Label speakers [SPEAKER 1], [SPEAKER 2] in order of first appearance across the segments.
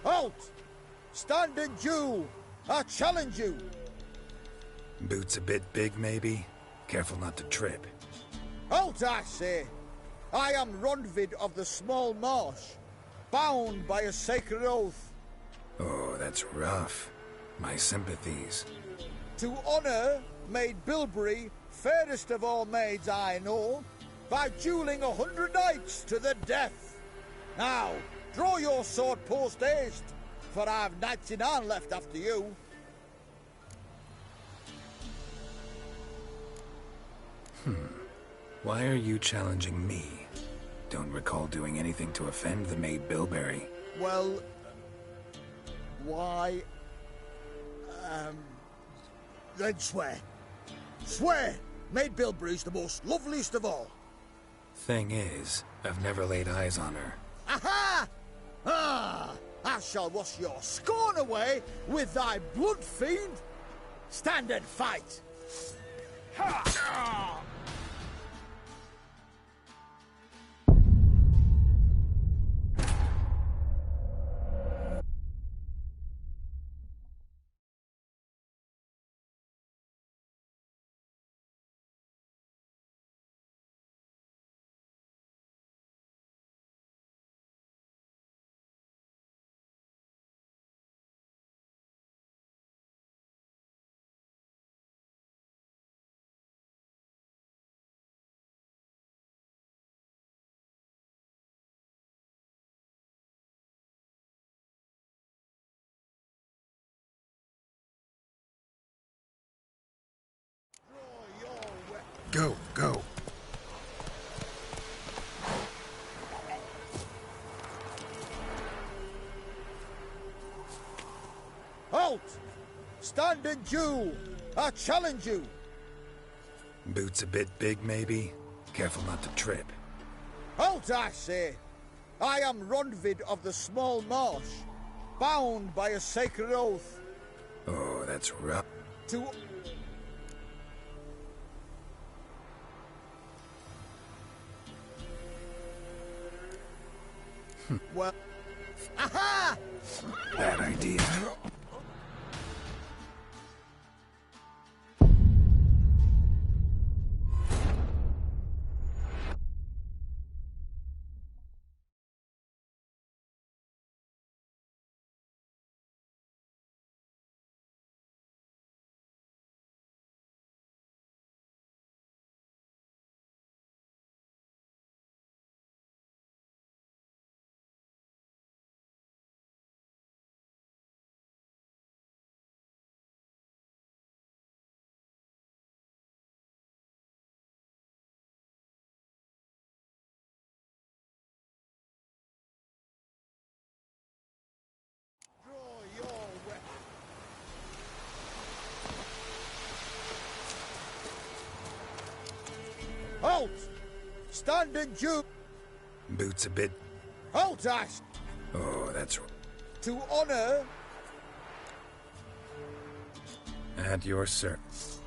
[SPEAKER 1] Halt! Stand and do! I challenge you!
[SPEAKER 2] Boots a bit big, maybe? Careful not to trip.
[SPEAKER 1] Halt, I say! I am Rondvid of the Small Marsh, bound by a sacred oath.
[SPEAKER 2] Oh, that's rough. My sympathies.
[SPEAKER 1] To honor Maid Bilberry, fairest of all maids I know, by dueling 100 knights to the death. Now, draw your sword post haste, for I've 99 left after you.
[SPEAKER 2] Why are you challenging me? Don't recall doing anything to offend the Maid Bilberry.
[SPEAKER 1] Well, why... then swear. Swear! Maid Bilberry's the most loveliest of all.
[SPEAKER 2] Thing is, I've never laid eyes on her.
[SPEAKER 1] Aha! Ah! I shall wash your scorn away with thy blood, fiend! Stand and fight! Ha!
[SPEAKER 2] Go, go.
[SPEAKER 1] Halt! Stand and do! I challenge you!
[SPEAKER 2] Boots a bit big, maybe? Careful not to trip.
[SPEAKER 1] Halt, I say! I am Rondvid of the Small Marsh, bound by a sacred oath.
[SPEAKER 2] Oh, that's rough.
[SPEAKER 1] To... Well... Aha!
[SPEAKER 2] Bad idea.
[SPEAKER 1] Halt! Stand and do...
[SPEAKER 2] Boots a bit...
[SPEAKER 1] Halt, Ash!
[SPEAKER 2] Oh, that's...
[SPEAKER 1] To honor...
[SPEAKER 2] At your service.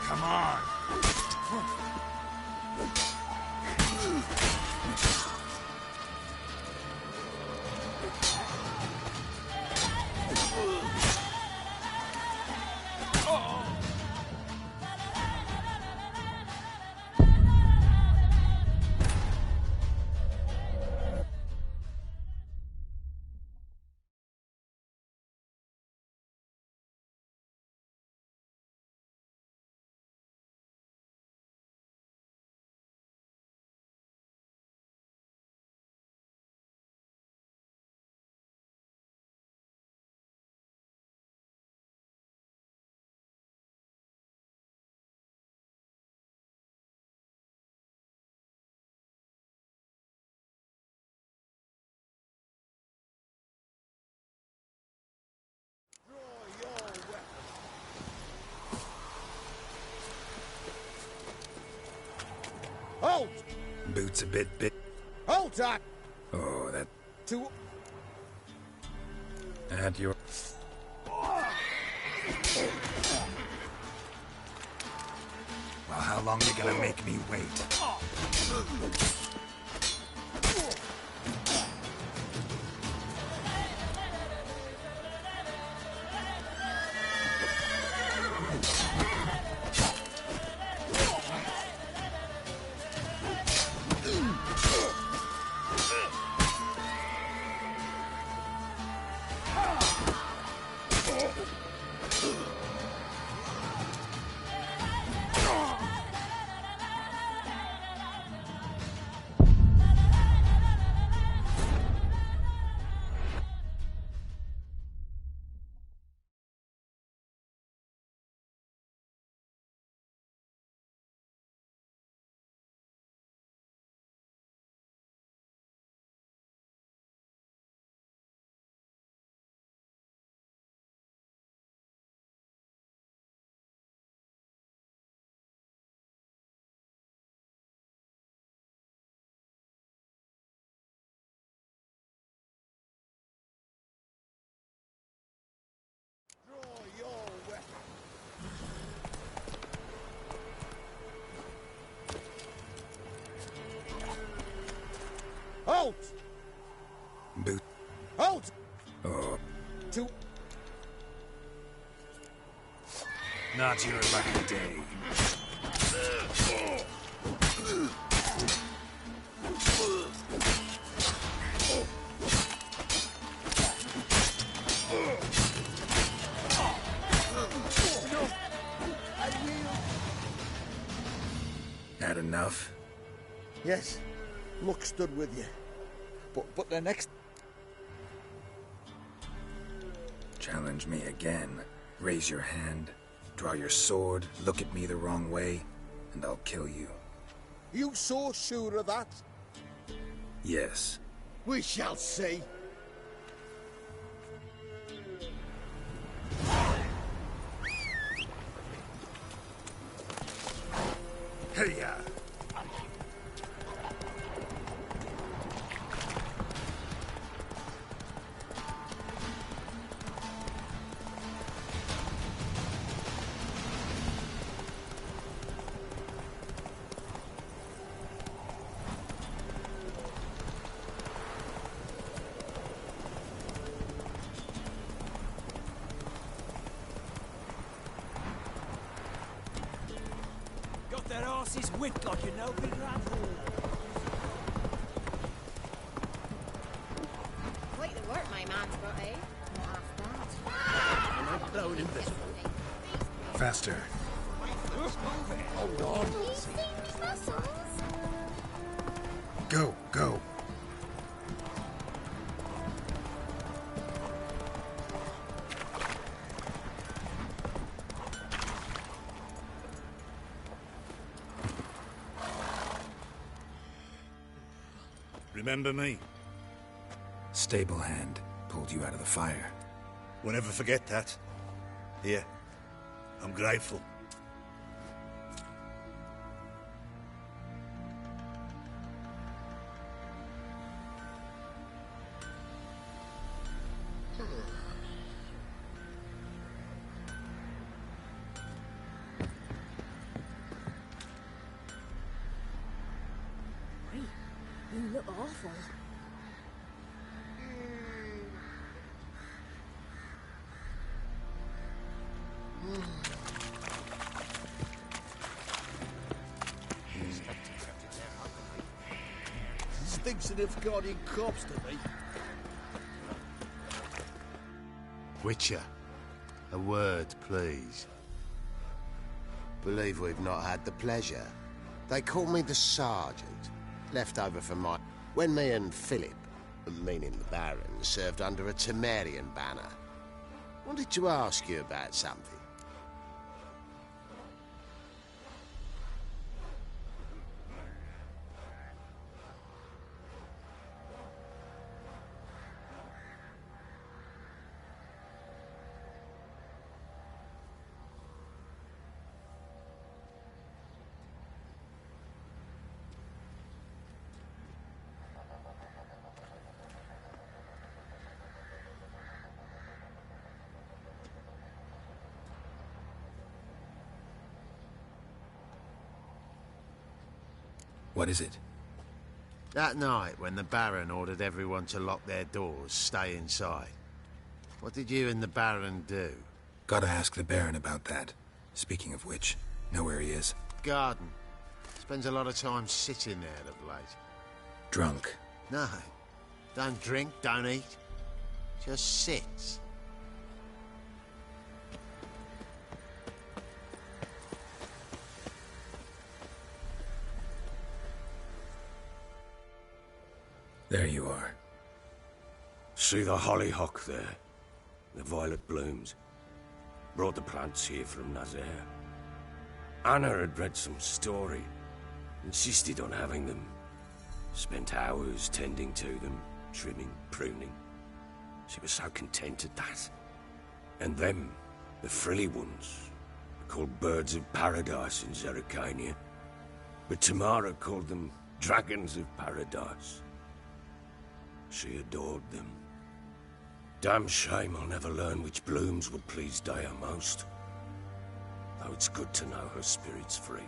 [SPEAKER 1] Come on!
[SPEAKER 2] It's a bit big.
[SPEAKER 1] Halt that!
[SPEAKER 2] Oh, that...
[SPEAKER 1] To...
[SPEAKER 2] At your... Well, how long are you gonna make me wait?
[SPEAKER 1] Draw your weapon. Halt!
[SPEAKER 2] Boot.
[SPEAKER 1] Halt!
[SPEAKER 2] Oh,
[SPEAKER 1] To...
[SPEAKER 2] not your lucky day. Had enough?
[SPEAKER 1] Yes, luck stood with you. But the next...
[SPEAKER 2] Challenge me again. Raise your hand, draw your sword, look at me the wrong way, and I'll kill you.
[SPEAKER 1] You so sure of that?
[SPEAKER 2] Yes.
[SPEAKER 1] We shall see.
[SPEAKER 2] Hey-ya!
[SPEAKER 3] Got that arse's wit like you know, big lad.
[SPEAKER 4] Quite the work my man's got, eh? Not half
[SPEAKER 3] And I'm blown invisible.
[SPEAKER 2] Faster.
[SPEAKER 1] Hold on.
[SPEAKER 4] bad. You see these muscles?
[SPEAKER 2] Go, go.
[SPEAKER 5] Remember me?
[SPEAKER 2] Stable hand pulled you out of the fire.
[SPEAKER 5] We'll never forget that. Here, I'm grateful.
[SPEAKER 4] You look awful.
[SPEAKER 1] Stinks of Nilfgaardian corpse to me.
[SPEAKER 6] Witcher, a word, please. Believe we've not had the pleasure. They call me the Sergeant, left over from my... When me and Philip, meaning the Baron, served under a Temerian banner. Wanted to ask you about something.
[SPEAKER 2] What is it?
[SPEAKER 6] That night when the Baron ordered everyone to lock their doors, stay inside. What did you and the Baron do?
[SPEAKER 2] Gotta ask the Baron about that. Speaking of which, know where he is?
[SPEAKER 6] Garden. Spends a lot of time sitting there of late.
[SPEAKER 2] Drunk.
[SPEAKER 6] No. Don't drink, don't eat. Just sits.
[SPEAKER 2] There you are.
[SPEAKER 7] See the hollyhock there? The violet blooms. Brought the plants here from Nazaire. Anna had read some story. Insisted on having them. Spent hours tending to them, trimming, pruning. She was so content at that. And them, the frilly ones, called birds of paradise in Zerrikania. But Tamara called them dragons of paradise. She adored them. Damn shame I'll never learn which blooms would please Dea most. Though it's good to know her spirit's free.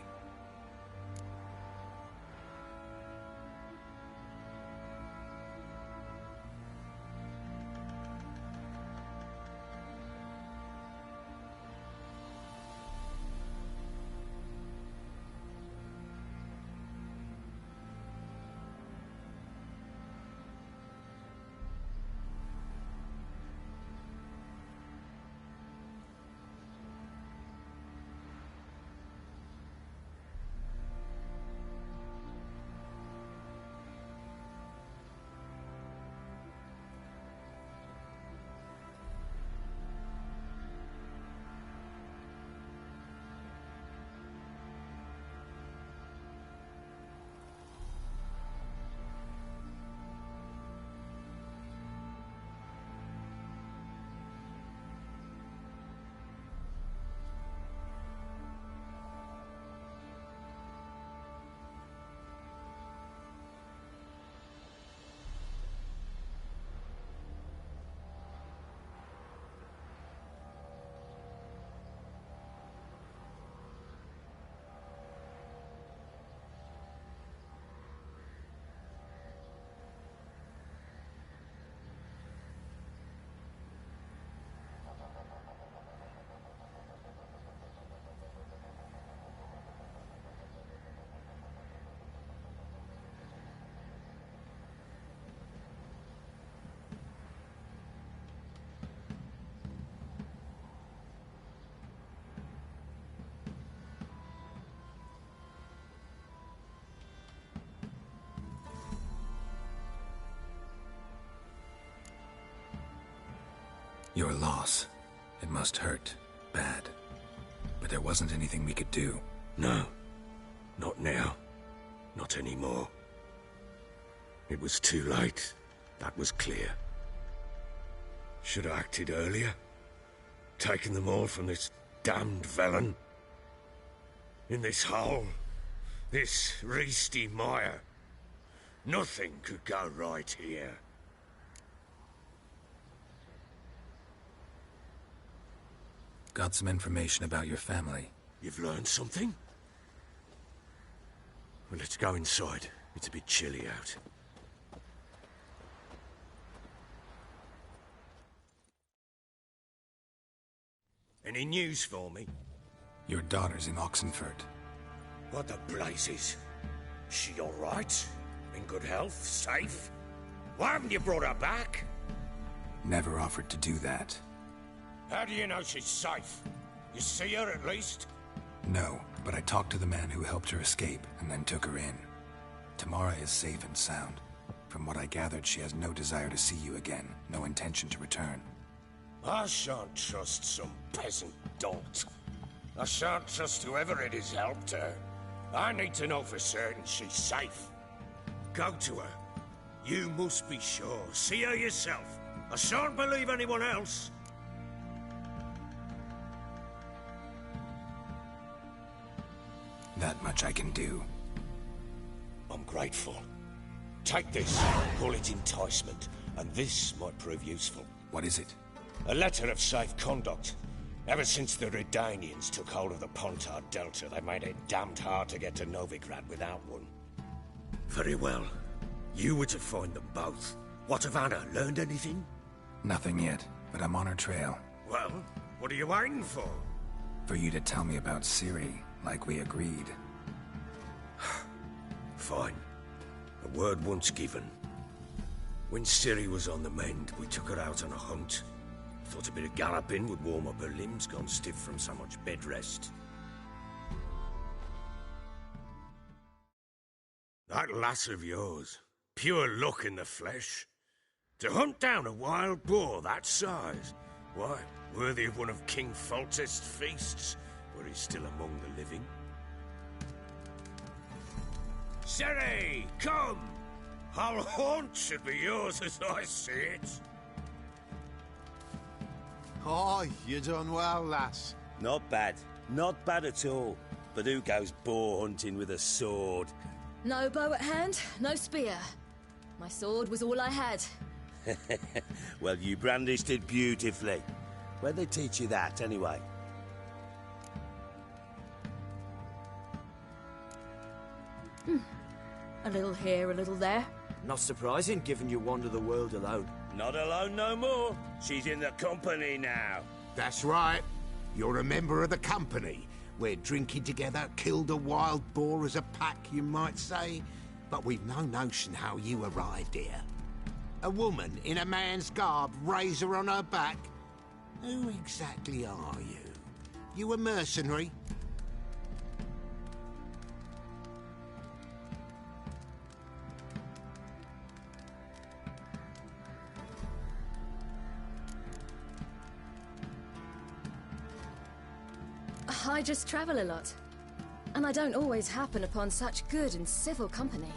[SPEAKER 2] Your loss. It must hurt. Bad. But there wasn't anything we could do.
[SPEAKER 7] No. Not now. Not anymore. It was too late. That was clear. Should have acted earlier. Taken them all from this damned Velen. In this hole. This Reesty mire. Nothing could go right here.
[SPEAKER 2] Got some information about your family.
[SPEAKER 7] You've learned something? Well, let's go inside. It's a bit chilly out. Any news for me?
[SPEAKER 2] Your daughter's in Oxenfurt.
[SPEAKER 7] What the blazes? She all right? In good health? Safe? Why haven't you brought her back?
[SPEAKER 2] Never offered to do that.
[SPEAKER 7] How do you know she's safe? You see her at least?
[SPEAKER 2] No, but I talked to the man who helped her escape and then took her in. Tamara is safe and sound. From what I gathered, she has no desire to see you again, no intention to return.
[SPEAKER 7] I shan't trust some peasant dolt. I shan't trust whoever it is helped her. I need to know for certain she's safe. Go to her. You must be sure. See her yourself. I shan't believe anyone else.
[SPEAKER 2] That much I can do.
[SPEAKER 7] I'm grateful. Take this, call it enticement, and this might prove useful.
[SPEAKER 2] What is it?
[SPEAKER 7] A letter of safe conduct. Ever since the Redanians took hold of the Pontard Delta, they made it damned hard to get to Novigrad without one. Very well. You were to find them both. What of Anna? Learned anything?
[SPEAKER 2] Nothing yet, but I'm on her trail.
[SPEAKER 7] Well, what are you waiting for?
[SPEAKER 2] For you to tell me about Ciri, like we agreed.
[SPEAKER 7] Fine. A word once given. When Ciri was on the mend, we took her out on a hunt. Thought a bit of galloping would warm up her limbs, gone stiff from so much bed rest. That lass of yours, pure luck in the flesh. To hunt down a wild boar that size, why, worthy of one of King Foltest's feasts, where he's still among the living. Ciri, come! Our haunt should be yours as I see it.
[SPEAKER 6] Oh, you done well, lass.
[SPEAKER 8] Not bad. Not bad at all. But who goes boar hunting with a sword?
[SPEAKER 9] No bow at hand, no spear. My sword was all I had.
[SPEAKER 8] Well, you brandished it beautifully. Where'd they teach you that, anyway?
[SPEAKER 9] A little here, a little there.
[SPEAKER 3] Not surprising, given you wander the world alone.
[SPEAKER 8] Not alone no more. She's in the company now.
[SPEAKER 10] That's right. You're a member of the company. We're drinking together, killed a wild boar as a pack, you might say. But we've no notion how you arrived here. A woman in a man's garb, razor on her back. Who exactly are you? You a mercenary?
[SPEAKER 9] I just travel a lot. And I don't always happen upon such good and civil company.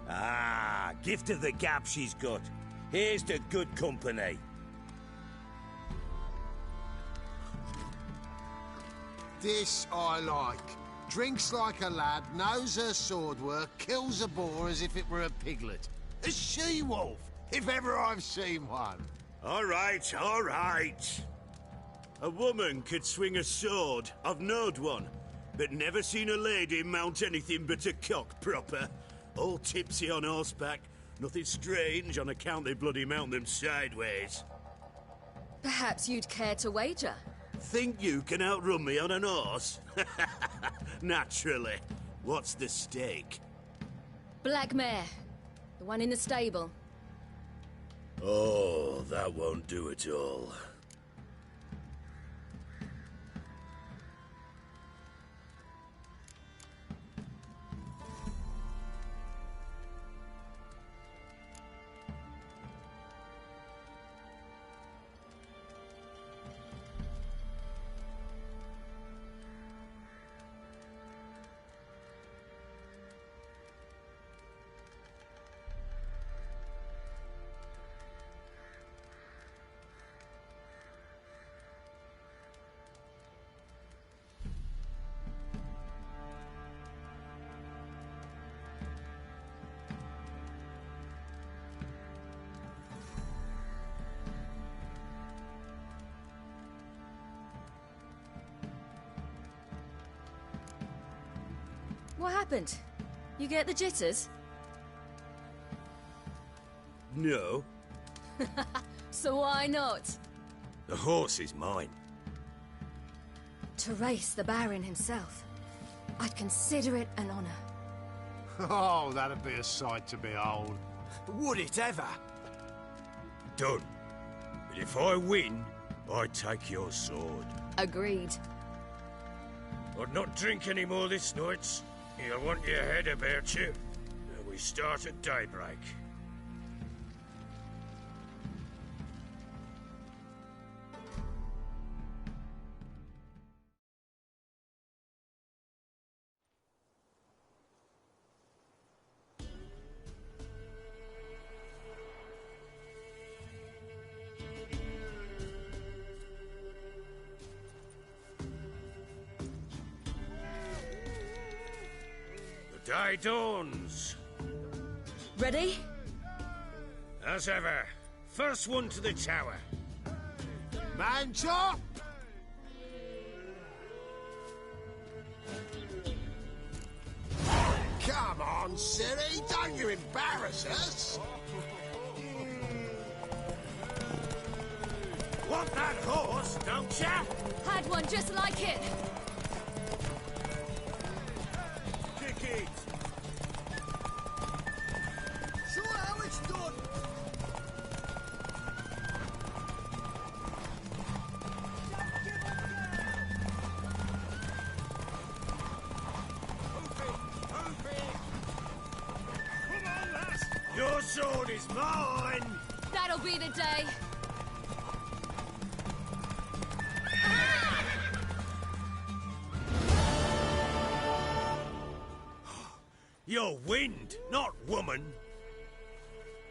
[SPEAKER 8] Ah, gift of the gab she's got. Here's to good company.
[SPEAKER 6] This I like. Drinks like a lad, knows her sword work, kills a boar as if it were a piglet. A she-wolf, if ever I've seen one.
[SPEAKER 5] All right, all right. A woman could swing a sword. I've knowed one. But never seen a lady mount anything but a cock proper. All tipsy on horseback. Nothing strange on account they bloody mount them sideways.
[SPEAKER 9] Perhaps you'd care to wager?
[SPEAKER 5] Think you can outrun me on an horse? Naturally. What's the stake?
[SPEAKER 9] Black mare. The one in the stable.
[SPEAKER 7] Oh, that won't do it all.
[SPEAKER 9] What happened? You get the jitters?
[SPEAKER 7] No,
[SPEAKER 9] So why not?
[SPEAKER 7] the horse is mine.
[SPEAKER 9] To race the Baron himself. I'd consider it an honor.
[SPEAKER 10] Oh, that'd be a sight to behold.
[SPEAKER 3] Would it ever?
[SPEAKER 7] Done. But if I win, I take your sword.
[SPEAKER 9] Agreed.
[SPEAKER 7] I'd not drink any more this night. You'll want your head about you. And we start at daybreak. The day dawns.
[SPEAKER 9] Ready?
[SPEAKER 7] As ever, first one to the tower.
[SPEAKER 6] Man chop!
[SPEAKER 10] Come on,
[SPEAKER 6] on, Ciri. Don't you embarrass us.
[SPEAKER 5] Want that horse, don't ya?
[SPEAKER 9] Had one just like it.
[SPEAKER 5] Kick it.
[SPEAKER 1] Show how it's done.
[SPEAKER 5] Come on, lass. Your sword is mine.
[SPEAKER 9] That'll be the day.
[SPEAKER 5] You're wind, not woman.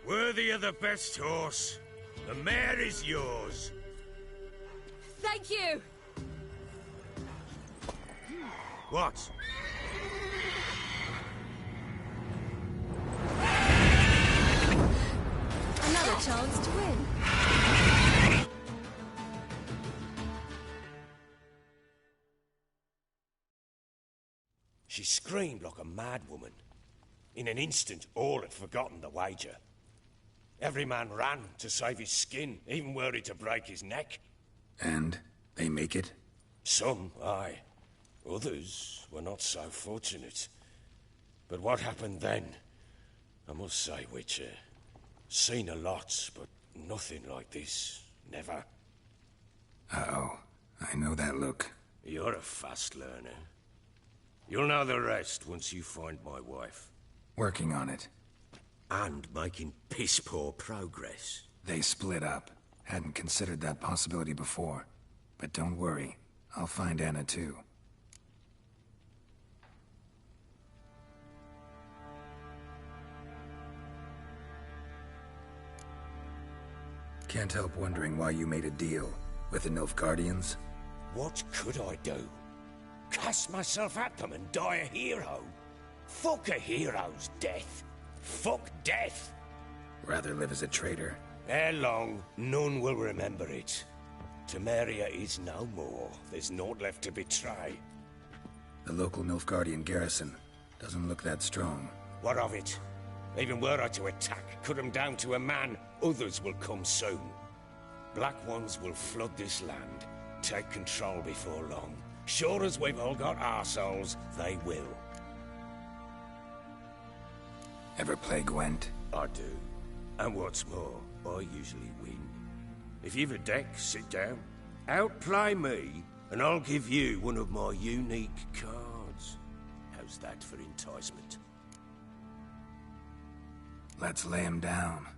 [SPEAKER 5] Worthy of the best horse. The mare is yours.
[SPEAKER 9] Thank you.
[SPEAKER 5] What?
[SPEAKER 9] Another chance to win.
[SPEAKER 7] She screamed like a mad woman. In an instant, all had forgotten the wager. Every man ran to save his skin, even were he to break his neck.
[SPEAKER 2] And they make it?
[SPEAKER 7] Some, aye. Others were not so fortunate. But what happened then? I must say, Witcher, seen a lot, but nothing like this. Never.
[SPEAKER 2] Uh-oh. I know that look.
[SPEAKER 7] You're a fast learner. You'll know the rest once you find my wife.
[SPEAKER 2] Working on it.
[SPEAKER 8] And making piss-poor progress.
[SPEAKER 2] They split up. Hadn't considered that possibility before. But don't worry. I'll find Anna too. Can't help wondering why you made a deal with the Nilfgaardians.
[SPEAKER 7] What could I do? Cast myself at them and die a hero? Fuck a hero's death. Fuck death.
[SPEAKER 2] Rather live as a traitor.
[SPEAKER 7] Ere long, none will remember it. Temeria is no more. There's naught left to betray.
[SPEAKER 2] The local Nilfgaardian garrison doesn't look that strong.
[SPEAKER 7] What of it? Even were I to attack, cut them down to a man, others will come soon. Black Ones will flood this land, take control before long. Sure as we've all got arseholes, they will.
[SPEAKER 2] Ever play Gwent?
[SPEAKER 7] I do. And what's more, I usually win. If you've a deck, sit down. Outplay me, and I'll give you one of my unique cards. How's that for enticement?
[SPEAKER 2] Let's lay him down.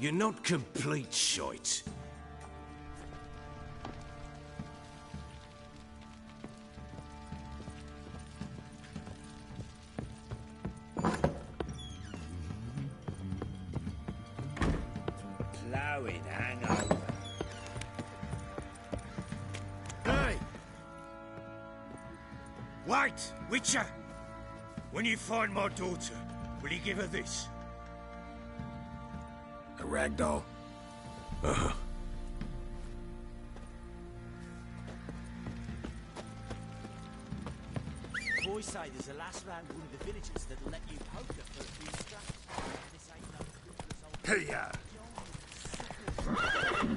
[SPEAKER 7] You're not complete shite.
[SPEAKER 8] Ploughing hangover.
[SPEAKER 7] Hey! Wait, Witcher! When you find my daughter, will you give her this?
[SPEAKER 2] A ragdoll?
[SPEAKER 7] Uh-huh.
[SPEAKER 3] Boys say there's a last round one of the villagers that'll let you poker for a few scraps. This ain't no Christmas old...
[SPEAKER 2] Hey-ya!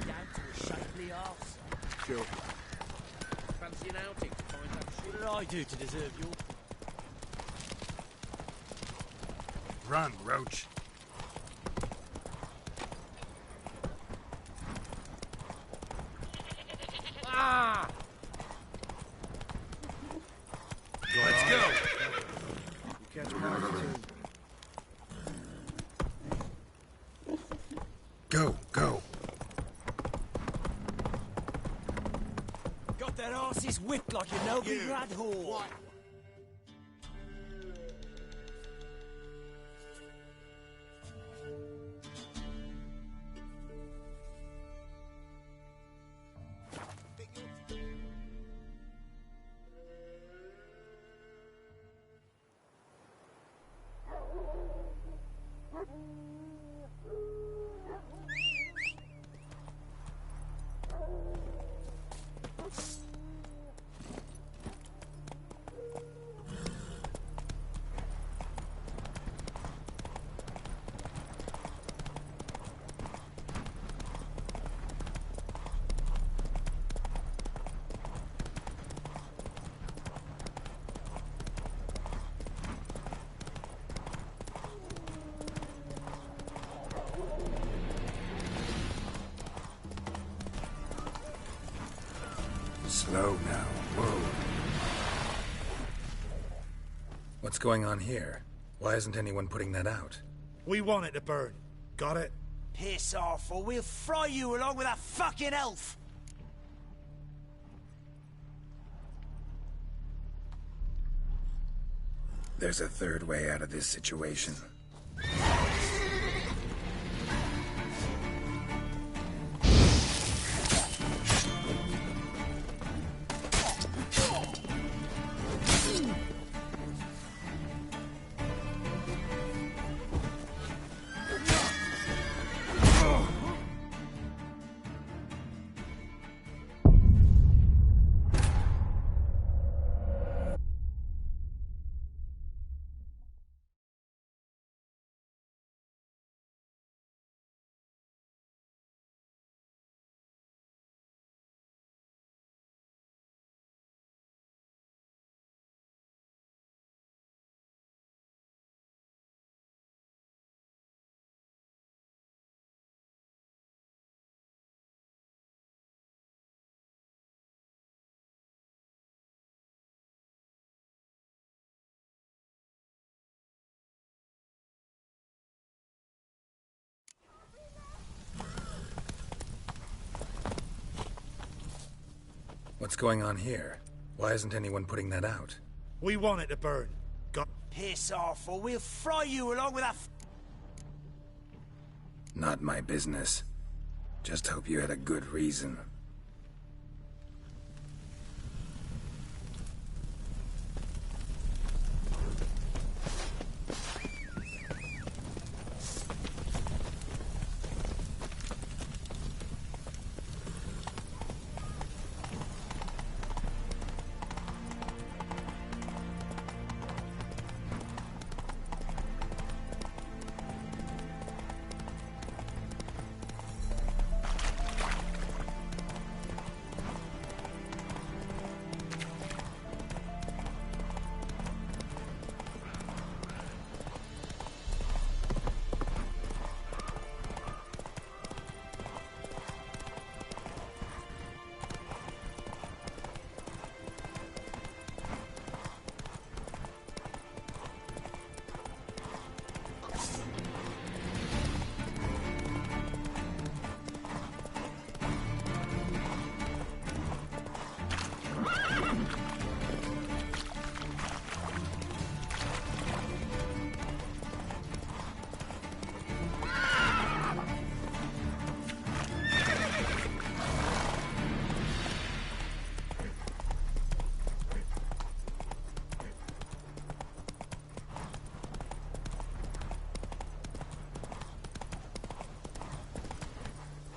[SPEAKER 3] Down to a shapely arse.
[SPEAKER 10] Sure.
[SPEAKER 3] Fancy an outing to find out shit? What did I do to deserve your...
[SPEAKER 2] Run, Roach.
[SPEAKER 3] Ah!
[SPEAKER 2] Let's go! Go, go.
[SPEAKER 3] Got their arses whipped like a Novigrad whore.
[SPEAKER 2] Slow now. Whoa. What's going on here? Why isn't anyone putting that out?
[SPEAKER 11] We want it to burn. Got it?
[SPEAKER 3] Piss off, or we'll fry you along with that fucking elf!
[SPEAKER 2] There's a third way out of this situation. What's going on here? Why isn't anyone putting that out?
[SPEAKER 11] We want it to burn. Got...
[SPEAKER 3] Piss off, or we'll fry you along with that...
[SPEAKER 2] Not my business. Just hope you had a good reason.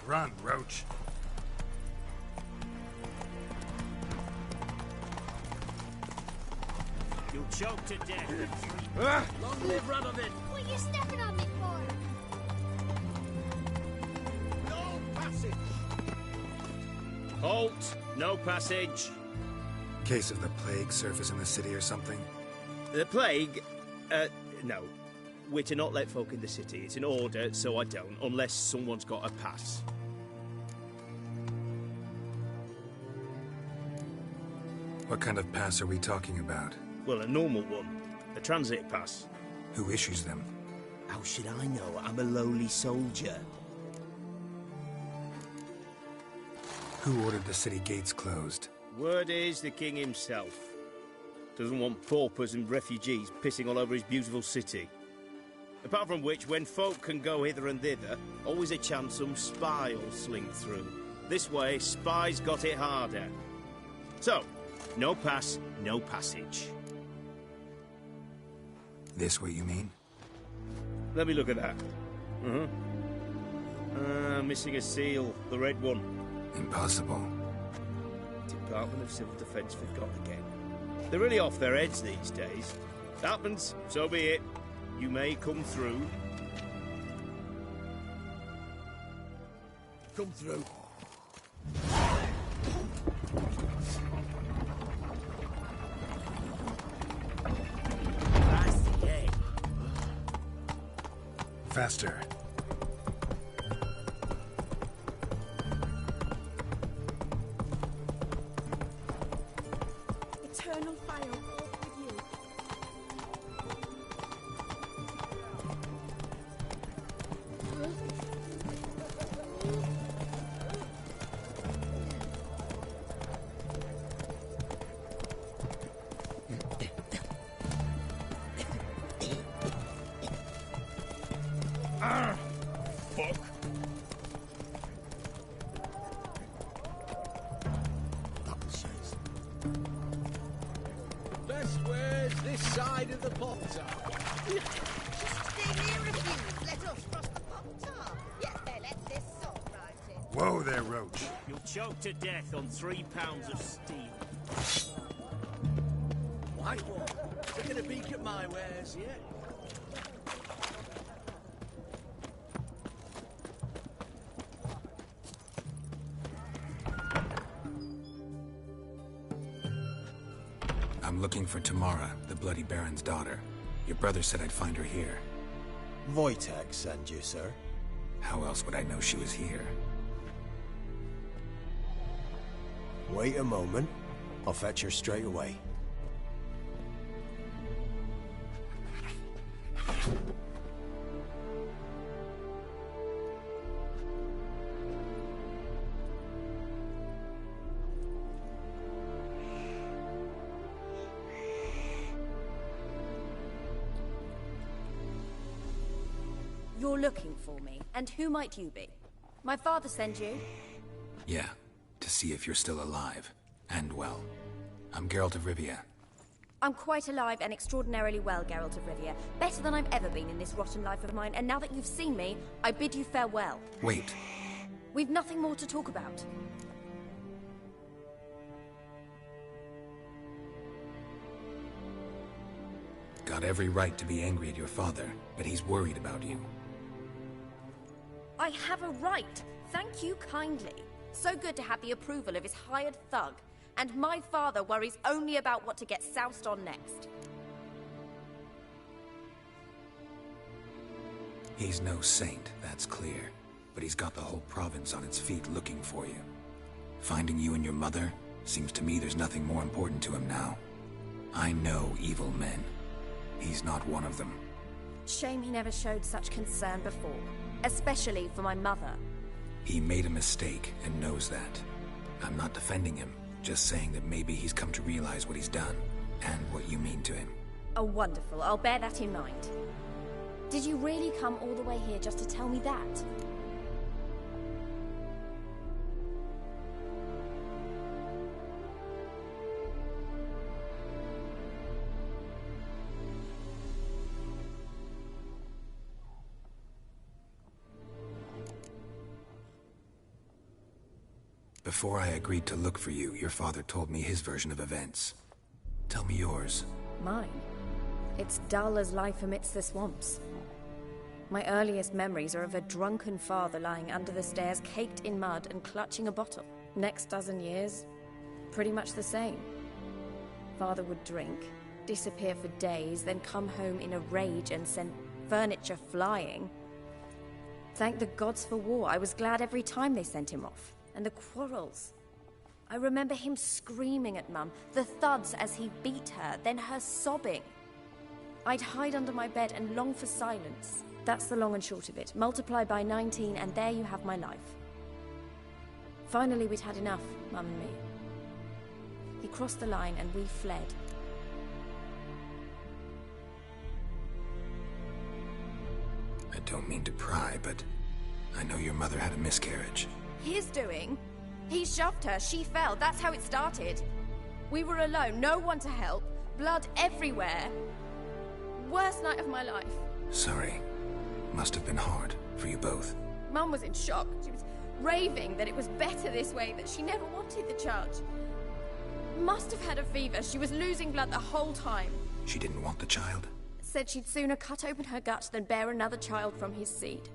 [SPEAKER 2] Run, Roach.
[SPEAKER 3] You'll choke to death.
[SPEAKER 12] Long live Radovid!
[SPEAKER 4] What are you stepping on me for?
[SPEAKER 3] No passage! Halt! No passage.
[SPEAKER 2] Case of the plague surface in the city or something?
[SPEAKER 13] The plague? No. We're to not let folk in the city. It's an order, so I don't, unless someone's got a pass.
[SPEAKER 2] What kind of pass are we talking about?
[SPEAKER 13] Well, a normal one. A transit pass.
[SPEAKER 2] Who issues them?
[SPEAKER 8] How should I know? I'm a lowly soldier.
[SPEAKER 2] Who ordered the city gates closed?
[SPEAKER 13] Word is the king himself. Doesn't want paupers and refugees pissing all over his beautiful city. Apart from which, when folk can go hither and thither, always a chance some spy will slink through. This way, spies got it harder. So, no pass, no passage.
[SPEAKER 2] This what you mean?
[SPEAKER 13] Let me look at that. Missing a seal, the red one.
[SPEAKER 2] Impossible.
[SPEAKER 13] Department of Civil Defence forgot again. They're really off their heads these days. Happens, so be it. You may come through.
[SPEAKER 12] Come through.
[SPEAKER 2] Faster.
[SPEAKER 14] Eternal fire walk with you.
[SPEAKER 13] Fuck.
[SPEAKER 12] Best where's this side of the Potter?
[SPEAKER 4] Just stay near a few. Let us cross the Potter. Yes, they let this sword right in.
[SPEAKER 2] Whoa there, Roach.
[SPEAKER 3] You'll choke to death on 3 pounds of steel.
[SPEAKER 12] White one. Taking a peek at my wares yet?
[SPEAKER 2] I'm looking for Tamara, the Bloody Baron's daughter. Your brother said I'd find her here.
[SPEAKER 15] Wojtek sent you, sir.
[SPEAKER 2] How else would I know she was here?
[SPEAKER 15] Wait a moment. I'll fetch her straight away.
[SPEAKER 16] You're looking for me, and who might you be? My father sent you?
[SPEAKER 2] Yeah, to see if you're still alive. And well. I'm Geralt of Rivia.
[SPEAKER 16] I'm quite alive and extraordinarily well, Geralt of Rivia. Better than I've ever been in this rotten life of mine, and now that you've seen me, I bid you farewell.
[SPEAKER 2] Wait.
[SPEAKER 16] We've nothing more to talk about.
[SPEAKER 2] Got every right to be angry at your father, but he's worried about you.
[SPEAKER 16] I have a right. Thank you kindly. So good to have the approval of his hired thug. And my father worries only about what to get soused on next.
[SPEAKER 2] He's no saint, that's clear. But he's got the whole province on its feet looking for you. Finding you and your mother? Seems to me there's nothing more important to him now. I know evil men. He's not one of them.
[SPEAKER 16] Shame he never showed such concern before. Especially for my mother.
[SPEAKER 2] He made a mistake and knows that. I'm not defending him, just saying that maybe he's come to realize what he's done, and what you mean to him.
[SPEAKER 16] Oh, wonderful. I'll bear that in mind. Did you really come all the way here just to tell me that?
[SPEAKER 2] Before I agreed to look for you, your father told me his version of events. Tell me yours.
[SPEAKER 9] Mine? It's dull as life amidst the swamps. My earliest memories are of a drunken father lying under the stairs, caked in mud and clutching a bottle. Next dozen years, pretty much the same. Father would drink, disappear for days, then come home in a rage and send furniture flying. Thank the gods for war. I was glad every time they sent him off. And the quarrels. I remember him screaming at Mum, the thuds as he beat her, then her sobbing. I'd hide under my bed and long for silence. That's the long and short of it. Multiply by 19 and there you have my life. Finally, we'd had enough, Mum and me. He crossed the line and we fled.
[SPEAKER 2] I don't mean to pry, but I know your mother had a miscarriage.
[SPEAKER 16] His doing? He shoved her, she fell, that's how it started. We were alone, no one to help, blood everywhere. Worst night of my life.
[SPEAKER 2] Sorry. Must have been hard for you both.
[SPEAKER 16] Mum was in shock. She was raving that it was better this way, that she never wanted the charge. Must have had a fever, she was losing blood the whole time.
[SPEAKER 2] She didn't want the child?
[SPEAKER 16] Said she'd sooner cut open her gut than bear another child from his seed.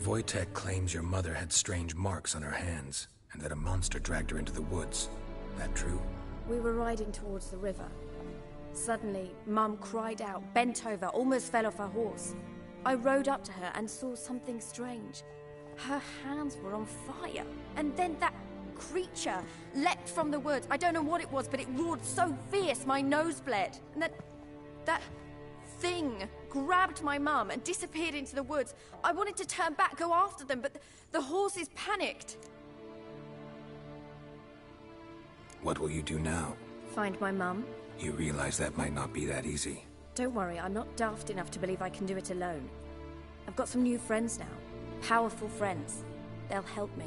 [SPEAKER 2] Wojtek claims your mother had strange marks on her hands, and that a monster dragged her into the woods. That true?
[SPEAKER 9] We were riding towards the river. Suddenly, Mum cried out, bent over, almost fell off her horse. I rode up to her and saw something strange. Her hands were on fire. And then that creature leapt from the woods. I don't know what it was, but it roared so fierce my nose bled. And that thing grabbed my mum and disappeared into the woods. I wanted to turn back, go after them, but the horses panicked.
[SPEAKER 2] What will you do now?
[SPEAKER 9] Find my mum.
[SPEAKER 2] You realize that might not be that easy.
[SPEAKER 9] Don't worry, I'm not daft enough to believe I can do it alone. I've got some new friends now. Powerful friends. They'll help me.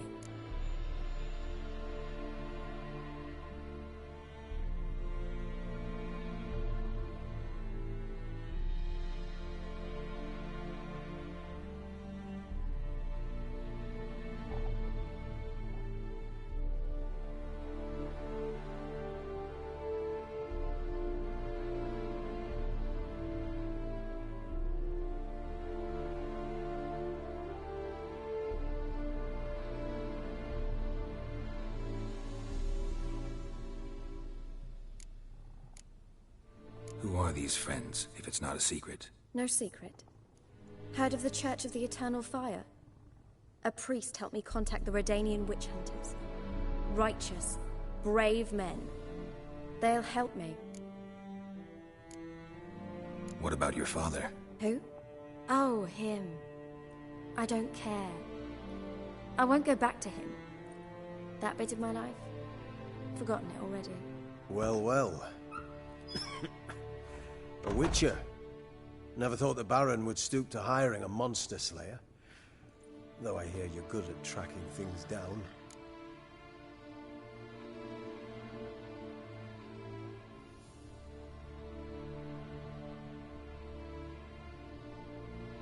[SPEAKER 2] Who are these friends, if it's not a secret?
[SPEAKER 9] No secret. Heard of the Church of the Eternal Fire? A priest helped me contact the Redanian witch hunters. Righteous, brave men. They'll help me.
[SPEAKER 2] What about your father?
[SPEAKER 9] Who? Oh, him. I don't care. I won't go back to him. That bit of my life? Forgotten it already.
[SPEAKER 15] Well, well. A witcher. Never thought the Baron would stoop to hiring a monster slayer. Though I hear you're good at tracking things down.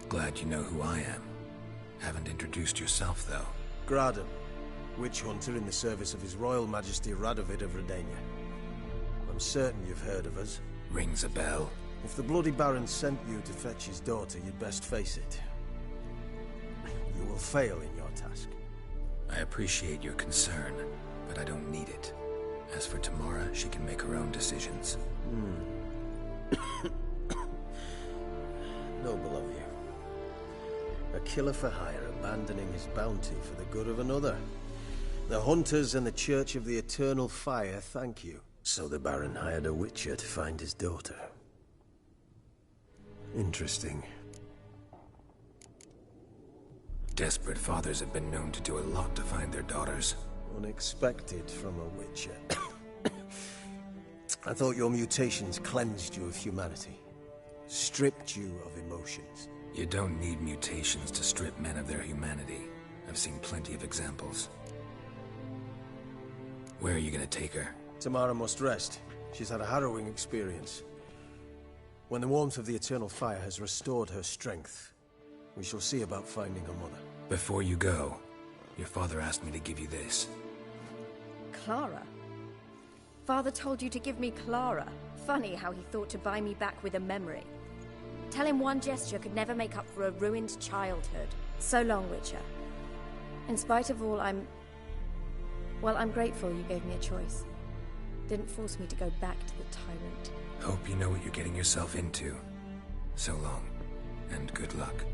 [SPEAKER 2] Glad you know who I am. Haven't introduced yourself, though.
[SPEAKER 15] Graden, witch hunter in the service of His Royal Majesty Radovid of Redania. I'm certain you've heard of us.
[SPEAKER 2] Rings a bell.
[SPEAKER 15] If the Bloody Baron sent you to fetch his daughter, you'd best face it. You will fail in your task.
[SPEAKER 2] I appreciate your concern, but I don't need it. As for Tamara, she can make her own decisions.
[SPEAKER 15] Noble of you. A killer for hire abandoning his bounty for the good of another. The hunters and the Church of the Eternal Fire thank you. So the Baron hired a witcher to find his daughter. Interesting.
[SPEAKER 2] Desperate fathers have been known to do a lot to find their daughters.
[SPEAKER 15] Unexpected from a witcher. I thought your mutations cleansed you of humanity. Stripped you of emotions.
[SPEAKER 2] You don't need mutations to strip men of their humanity. I've seen plenty of examples. Where are you gonna take her?
[SPEAKER 15] Tamara must rest. She's had a harrowing experience. When the warmth of the Eternal Fire has restored her strength, we shall see about finding her mother.
[SPEAKER 2] Before you go, Your father asked me to give you this.
[SPEAKER 9] Clara? Father told you to give me Clara. Funny how he thought to buy me back with a memory. Tell him one gesture could never make up for a ruined childhood. So long, Witcher. In spite of all, I'm grateful you gave me a choice. Didn't force me to go back to the tyrant.
[SPEAKER 2] Hope you know what you're getting yourself into. So long, and good luck.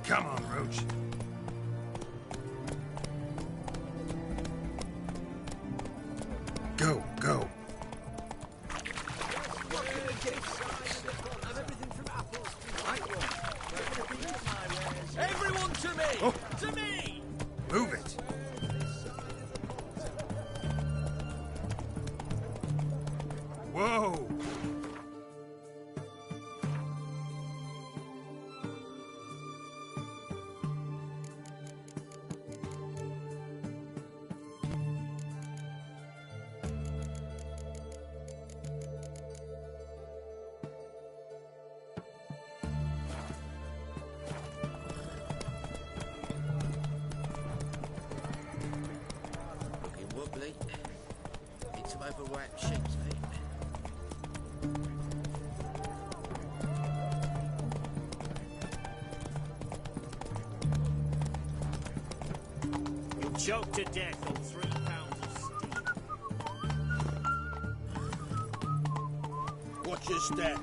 [SPEAKER 7] Come on, Roach. Go, go.
[SPEAKER 12] Everyone to me!
[SPEAKER 7] Oh.
[SPEAKER 12] To me!
[SPEAKER 7] Move it. Whoa!
[SPEAKER 12] Looking wobbly. Need some overwrapped sheets, eh?
[SPEAKER 3] You'll choke to death on 3 pounds of steam.
[SPEAKER 8] Watch your step.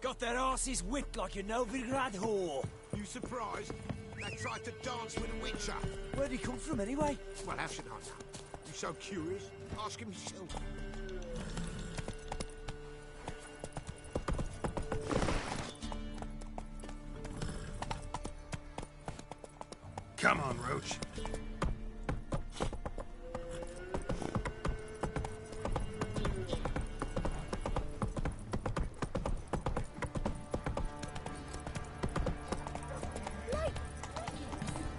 [SPEAKER 3] Got their asses whipped like a Novigrad whore.
[SPEAKER 10] You surprised? They tried to dance with a Witcher.
[SPEAKER 3] Where'd he come from anyway?
[SPEAKER 10] Well, how should I know? You so curious? Ask him yourself.
[SPEAKER 7] Come on, Roach.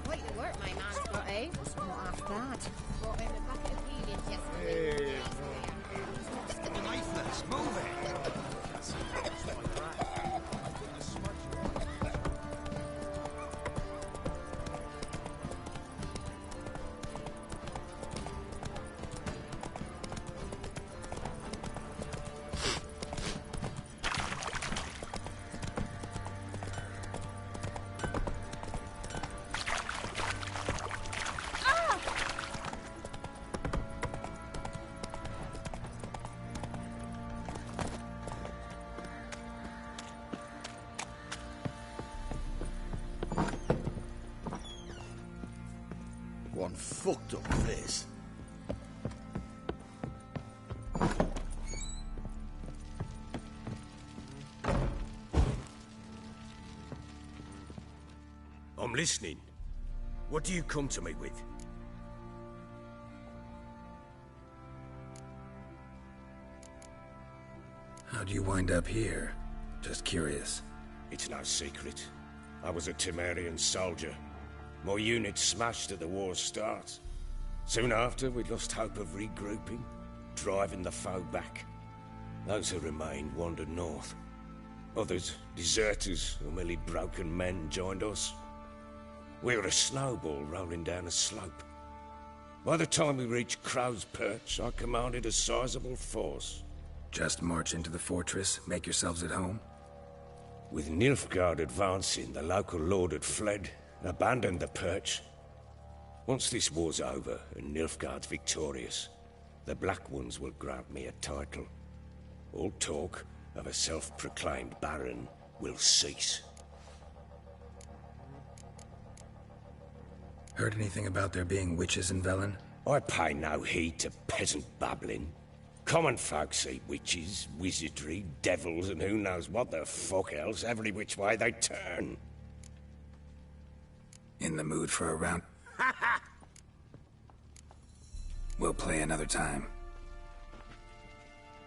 [SPEAKER 4] Quite the work my man's got, eh? Not half bad. Brought him a bucket of peelings yesterday.
[SPEAKER 10] Nathan, move it!
[SPEAKER 8] fucked up this.
[SPEAKER 7] I'm listening. What do you come to me with?
[SPEAKER 2] How'd you wind up here? Just curious.
[SPEAKER 7] It's no secret. I was a Temerian soldier. My unit smashed at the war's start. Soon after, we lost hope of regrouping, driving the foe back. Those who remained wandered north. Others, deserters or merely broken men, joined us. We were a snowball rolling down a slope. By the time we reached Crow's Perch, I commanded a sizable force.
[SPEAKER 2] Just march into the fortress, make yourselves at home?
[SPEAKER 7] With Nilfgaard advancing, the local lord had fled, abandoned the Perch. Once this war's over and Nilfgaard's victorious, the Black Ones will grant me a title. All talk of a self-proclaimed Baron will cease.
[SPEAKER 2] Heard anything about there being witches in Velen?
[SPEAKER 7] I pay no heed to peasant babbling. Common folk see witches, wizardry, devils, and who knows what the fuck else every which way they turn.
[SPEAKER 2] In the mood for a round? We'll play another time.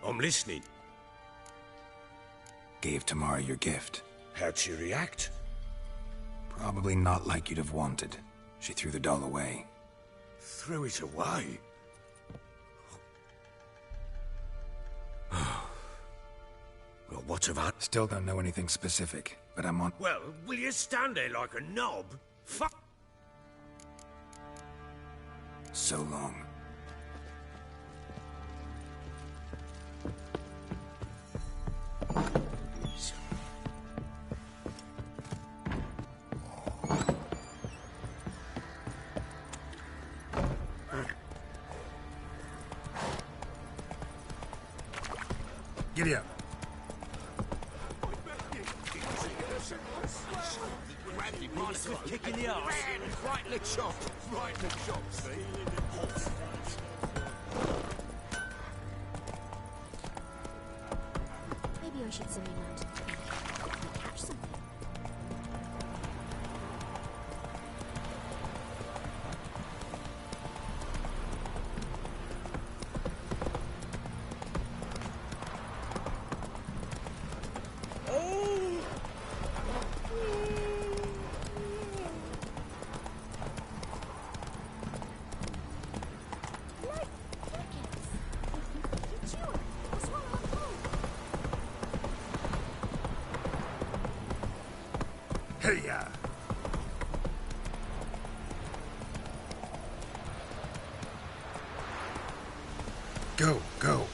[SPEAKER 7] I'm listening.
[SPEAKER 2] Gave Tamara your gift.
[SPEAKER 7] How'd she react?
[SPEAKER 2] Probably not like you'd have wanted. She threw the doll away.
[SPEAKER 7] Threw it away? Well, what have I...
[SPEAKER 2] Still don't know anything specific, but I'm on...
[SPEAKER 7] Well, will you stand there like a knob? Fuck!
[SPEAKER 2] So long. Giddy up.
[SPEAKER 3] Kick in the arse.
[SPEAKER 10] Right in the chop. Right in the chop, see?
[SPEAKER 14] Maybe I should zoom around. Catch something.
[SPEAKER 2] Hey-ya! Go, go.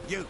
[SPEAKER 10] You,